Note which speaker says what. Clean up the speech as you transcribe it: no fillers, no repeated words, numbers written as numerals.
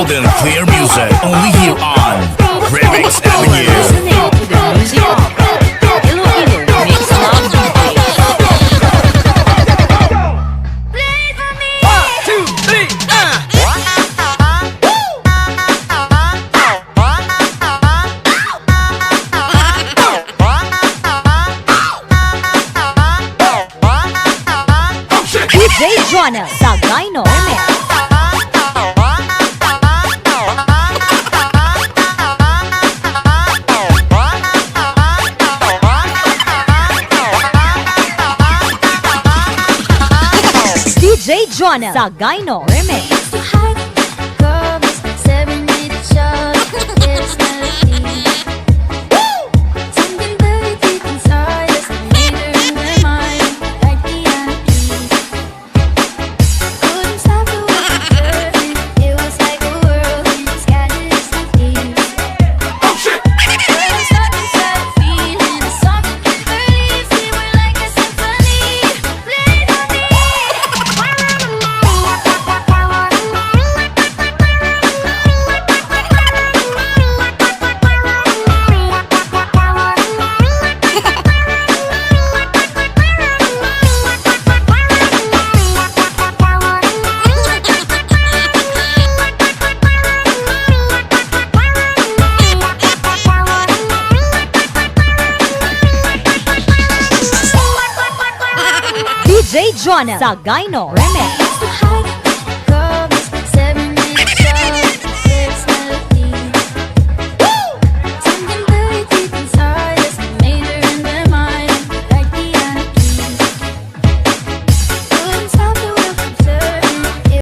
Speaker 1: bold and clear music. Only here on Remix Avenue.
Speaker 2: Listening to the music of Iloilo Mix Love DJ. DJ Jonah Zagayno Remix. DJ Jonah Zagayno Remix. DJ Jonah Zagayno Remix.